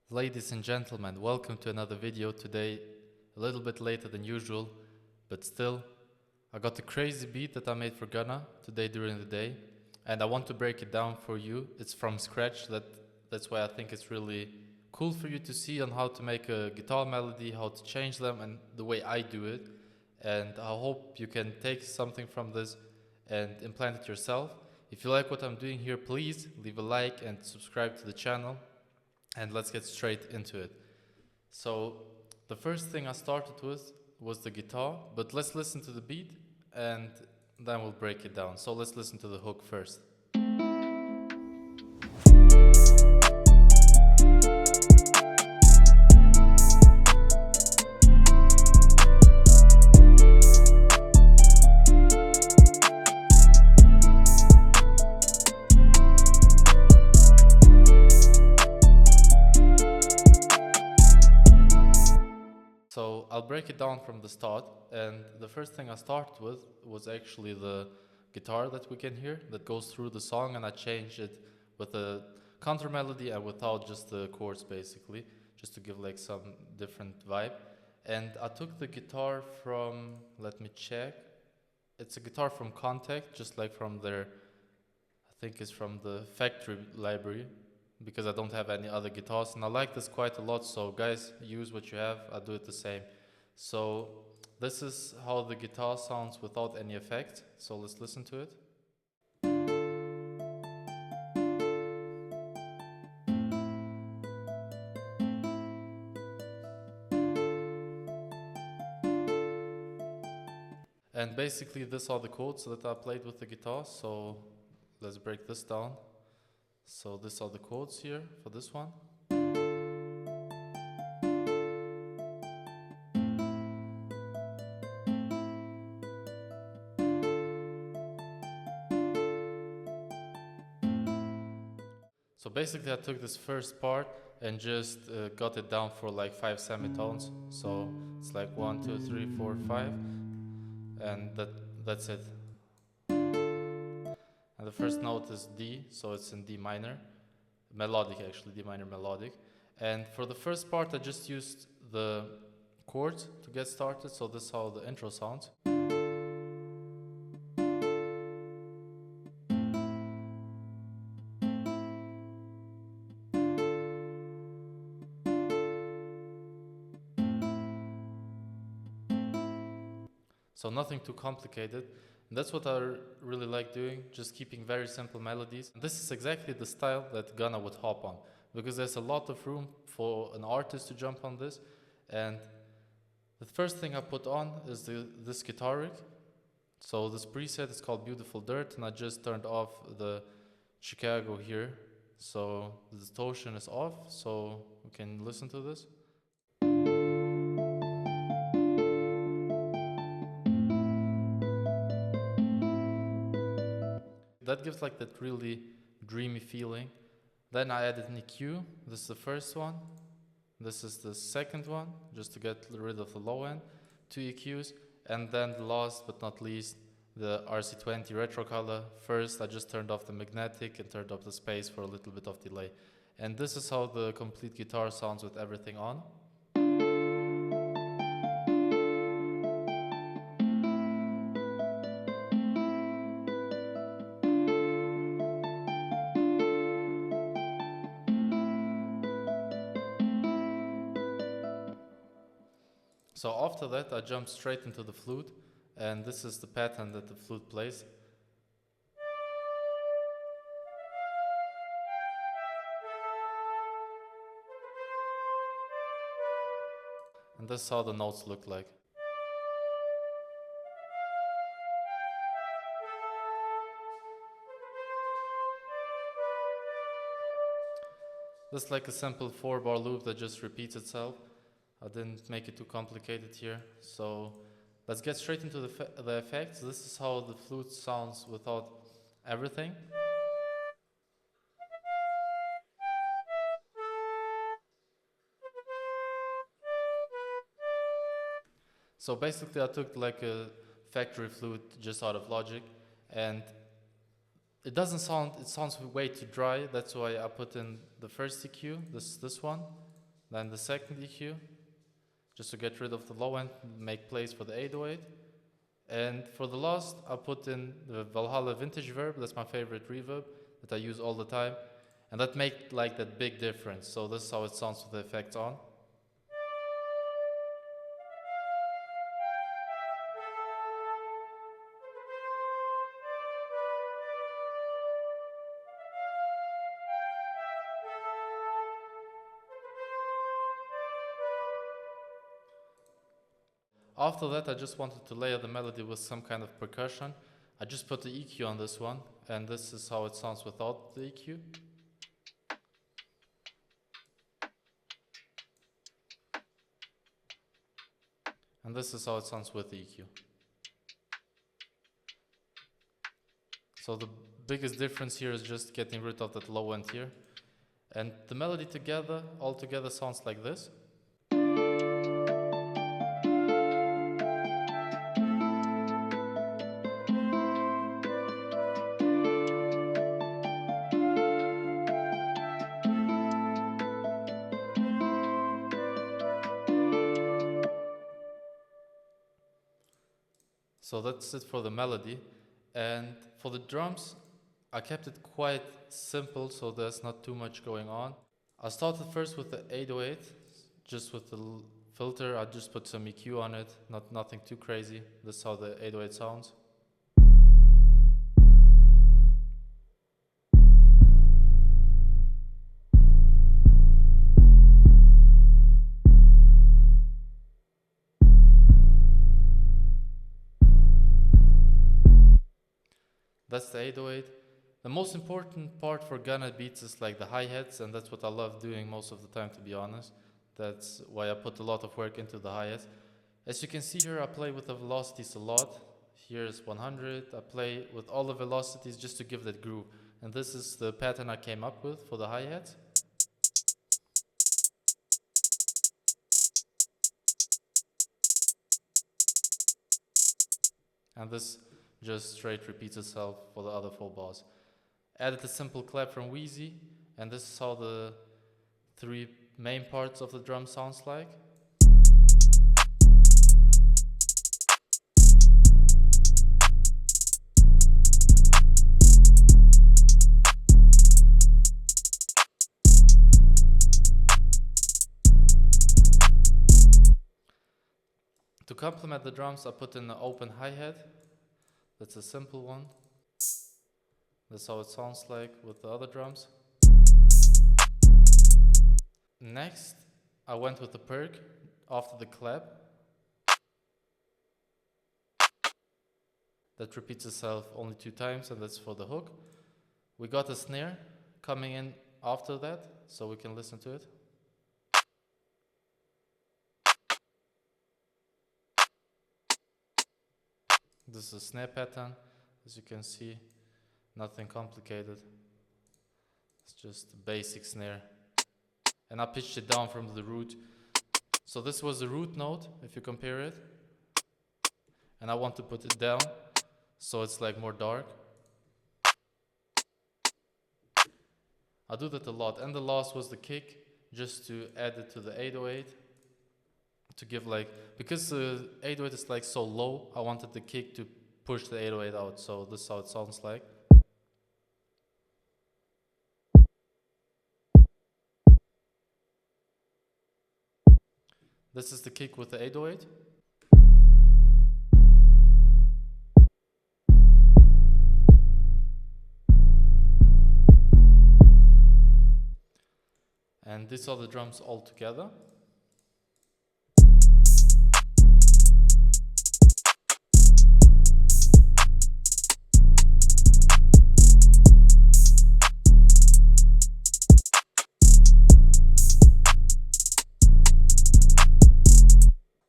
Ladies and gentlemen, welcome to another video today. A little bit later than usual, but still, I got a crazy beat that I made for Gunna today during the day, and I want to break it down for you. It's from scratch. That's why I think it's really cool for you to see on how to make a guitar melody, how to change them, and the way I do it. And I hope you can take something from this and implant it yourself. If you like what I'm doing here, please leave a like and subscribe to the channel. And let's get straight into it. So the first thing I started with was the guitar, but let's listen to the beat and then we'll break it down. So let's listen to the hook first. So I'll break it down from the start, and the first thing I started with was actually the guitar that we can hear that goes through the song, and I changed it with a counter melody and without just the chords basically, just to give like some different vibe. And I took the guitar from, let me check, it's a guitar from Contact, just like from their, I think it's from the factory library, because I don't have any other guitars, and I like this quite a lot. So guys, use what you have. I do it the same. So this is how the guitar sounds without any effect. So let's listen to it. And basically these are the chords that I played with the guitar. So let's break this down. So these are the chords here for this one. So basically I took this first part and just got it down for like 5 semitones. So it's like 1, 2, 3, 4, 5, and that's it. And the first note is D, so it's in D minor, melodic actually, D minor melodic. And for the first part I just used the chords to get started, so this is how the intro sounds. So nothing too complicated. And that's what I really like doing, just keeping very simple melodies. And this is exactly the style that Gunna would hop on, because there's a lot of room for an artist to jump on this. And the first thing I put on is this guitar rig. So this preset is called Beautiful Dirt, and I just turned off the Chicago here. So the distortion is off, so we can listen to this. That gives like that really dreamy feeling. Then I added an EQ. This is the first one. This is the second one, just to get rid of the low end. 2 EQs. And then the last but not least, the RC20 retro color. First, I just turned off the magnetic and turned up the space for a little bit of delay. And this is how the complete guitar sounds with everything on. So after that, I jumped straight into the flute, and this is the pattern that the flute plays. And this is how the notes look like. This is like a simple 4-bar loop that just repeats itself. I didn't make it too complicated here. So let's get straight into the effects. This is how the flute sounds without everything. So basically I took like a factory flute just out of Logic, and it doesn't sound, it sounds way too dry. That's why I put in the first EQ, this one. Then the second EQ, just to get rid of the low end, make place for the 808. And for the last, I put in the Valhalla Vintage Verb. That's my favorite reverb that I use all the time. And that made like that big difference. So this is how it sounds with the effects on. After that, I just wanted to layer the melody with some kind of percussion. I just put the EQ on this one, and this is how it sounds without the EQ. And this is how it sounds with the EQ. So the biggest difference here is just getting rid of that low end here. And the melody together, all together sounds like this. So that's it for the melody. And for the drums, I kept it quite simple, so there's not too much going on. I started first with the 808, just with the filter. I just put some EQ on it, nothing too crazy. This is how the 808 sounds. That's the 808. The most important part for Gunna beats is like the hi-hats, and that's what I love doing most of the time, to be honest. That's why I put a lot of work into the hi-hats. As you can see here, I play with the velocities a lot. Here's 100. I play with all the velocities just to give that groove. And this is the pattern I came up with for the hi-hats. And this just straight repeats itself for the other 4 bars. Added a simple clap from Wheezy, and this is how the 3 main parts of the drum sounds like. To complement the drums, I put in an open hi-hat. That's a simple one. That's how it sounds like with the other drums. Next, I went with the perk after the clap. That repeats itself only 2 times, and that's for the hook. We got a snare coming in after that, so we can listen to it. This is a snare pattern, as you can see, nothing complicated. It's just a basic snare. And I pitched it down from the root. So this was the root note, if you compare it. And I want to put it down, so it's like more dark. I do that a lot. And the last was the kick, just to add it to the 808. To give like, because the 808 is like so low, I wanted the kick to push the 808 out. So this is how it sounds like. This is the kick with the 808. And these are the drums all together.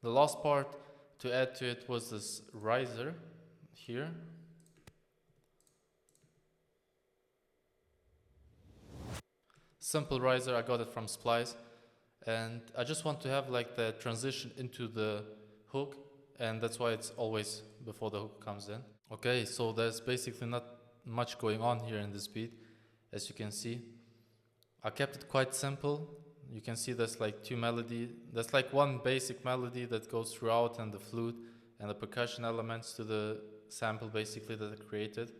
The last part to add to it was this riser here. Simple riser, I got it from Splice. And I just want to have like the transition into the hook, and that's why it's always before the hook comes in. Okay, so there's basically not much going on here in this beat, as you can see. I kept it quite simple. You can see there's like two melody. There's like one basic melody that goes throughout, and the flute and the percussion elements to the sample basically that I created.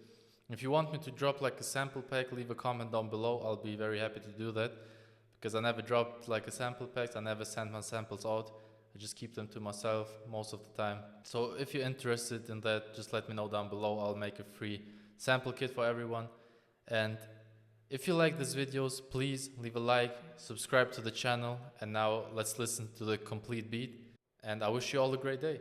If you want me to drop like a sample pack, leave a comment down below. I'll be very happy to do that, because I never dropped like a sample pack. I never send my samples out. I just keep them to myself most of the time. So if you're interested in that, just let me know down below. I'll make a free sample kit for everyone. And if you like these videos, please leave a like, subscribe to the channel, and now let's listen to the complete beat. And I wish you all a great day.